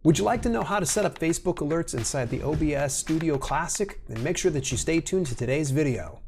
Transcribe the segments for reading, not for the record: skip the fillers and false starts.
Would you like to know how to set up Facebook alerts inside the OBS Studio Classic? Then make sure that you stay tuned to today's video.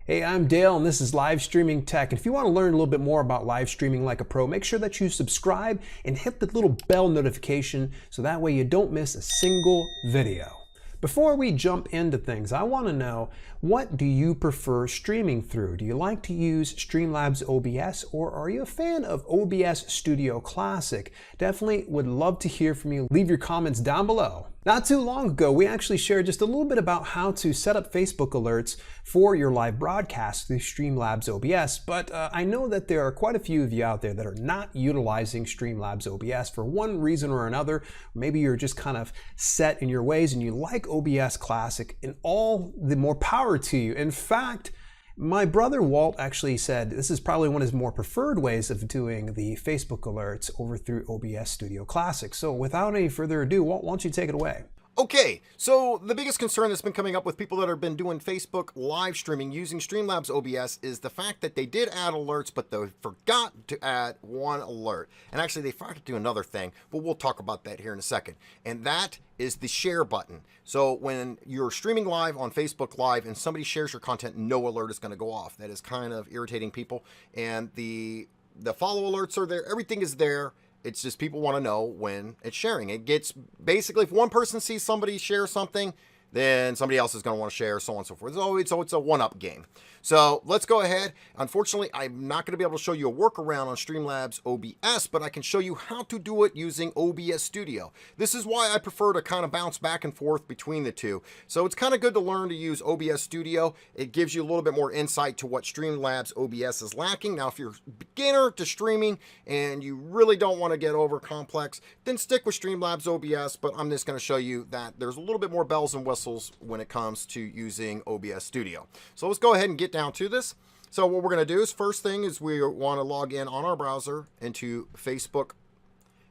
Hey, I'm Dale and this is Live Streaming Tech. And if you want to learn a little bit more about live streaming like a pro, make sure that you subscribe and hit the little bell notification so that way you don't miss a single video. Before we jump into things, I want to know, what do you prefer streaming through? Do you like to use Streamlabs OBS, or are you a fan of OBS Studio Classic? Definitely would love to hear from you. Leave your comments down below. Not too long ago, we actually shared just a little bit about how to set up Facebook alerts for your live broadcast through Streamlabs OBS, but I know that there are quite a few of you out there that are not utilizing Streamlabs OBS for one reason or another. Maybe you're just kind of set in your ways and you like OBS Classic, and all the more power to you. In fact, my brother Walt actually said this is probably one of his more preferred ways of doing the Facebook alerts over through OBS Studio Classic. So without any further ado, Walt, why don't you take it away? Okay, so the biggest concern that's been coming up with people that have been doing Facebook live streaming using Streamlabs OBS is the fact that they did add alerts, but they forgot to add one alert. And actually, they forgot to do another thing, but we'll talk about that here in a second. And that is the share button. So when you're streaming live on Facebook Live and somebody shares your content, no alert is going to go off. That is kind of irritating people. And the follow alerts are there. Everything is there. It's just people want to know when it's sharing. It gets basically, if one person sees somebody share something, then somebody else is going to want to share, so on and so forth. So it's a one-up game. So let's go ahead. Unfortunately, I'm not going to be able to show you a workaround on Streamlabs OBS, but I can show you how to do it using OBS Studio. This is why I prefer to kind of bounce back and forth between the two. So it's kind of good to learn to use OBS Studio. It gives you a little bit more insight to what Streamlabs OBS is lacking. Now, if you're a beginner to streaming and you really don't want to get over complex, then stick with Streamlabs OBS, but I'm just going to show you that there's a little bit more bells and whistles when it comes to using OBS Studio. So let's go ahead and get down to this. So what we're going to do is, first thing is we want to log in on our browser into Facebook.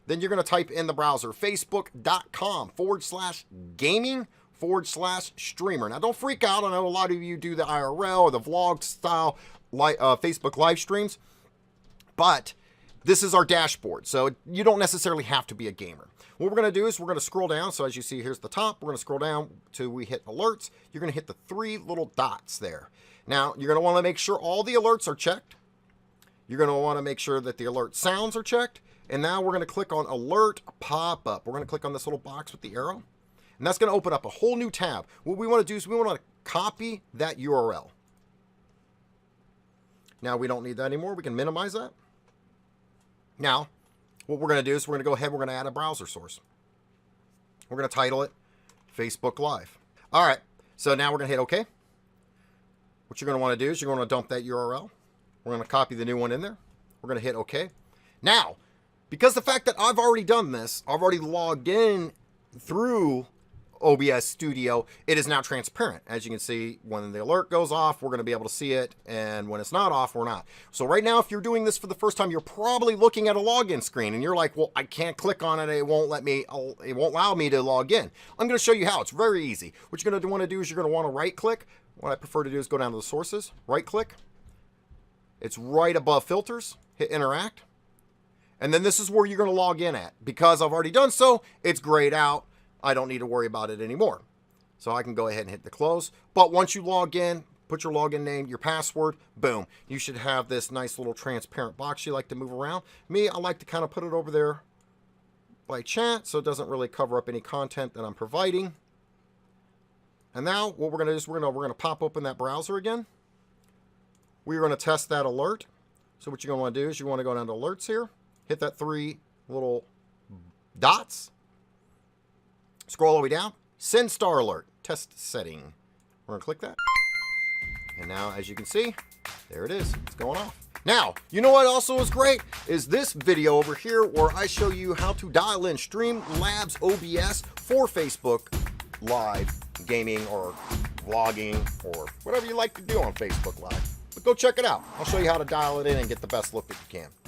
Then you're going to type in the browser facebook.com/gaming/streamer. Now don't freak out. I know a lot of you do the IRL or the vlog style Facebook live streams, but this is our dashboard. So you don't necessarily have to be a gamer. What we're going to do is we're going to scroll down. So as you see, here's the top. We're going to scroll down till we hit alerts. You're going to hit the three little dots there. Now, you're going to want to make sure all the alerts are checked. You're going to want to make sure that the alert sounds are checked. And now we're going to click on alert pop-up. We're going to click on this little box with the arrow. And that's going to open up a whole new tab. What we want to do is we want to copy that URL. Now, we don't need that anymore. We can minimize that. Now, what we're going to do is we're going to go ahead, we're going to add a browser source. We're going to title it Facebook Live. All right, so now we're going to hit OK. What you're going to want to do is you're going to dump that URL. We're going to copy the new one in there. We're going to hit OK. Now, because the fact that I've already done this, I've already logged in through OBS Studio, it is now transparent. As you can see, when the alert goes off, we're going to be able to see it, and when it's not off, we're not. So right now, if you're doing this for the first time, you're probably looking at a login screen, and you're like, well, I can't click on it. It won't allow me to log in. I'm going to show you how. It's very easy. What you're going to want to do is you're going to want to right-click. What I prefer to do is go down to the sources, right-click. It's right above filters. Hit interact. And then this is where you're going to log in at. Because I've already done so, it's grayed out. I don't need to worry about it anymore. So I can go ahead and hit the close. But once you log in, put your login name, your password, boom. You should have this nice little transparent box you like to move around. Me, I like to kind of put it over there by chance so it doesn't really cover up any content that I'm providing. And now what we're going to do is we're going to pop open that browser again. We're going to test that alert. So what you're going to want to do is you want to go down to alerts here, hit that three little dots. Scroll all the way down, send star alert, test setting. We're gonna click that. And now, as you can see, there it is, it's going off. Now, you know what also is great? Is this video over here where I show you how to dial in Streamlabs OBS for Facebook Live gaming or vlogging or whatever you like to do on Facebook Live. But go check it out. I'll show you how to dial it in and get the best look that you can.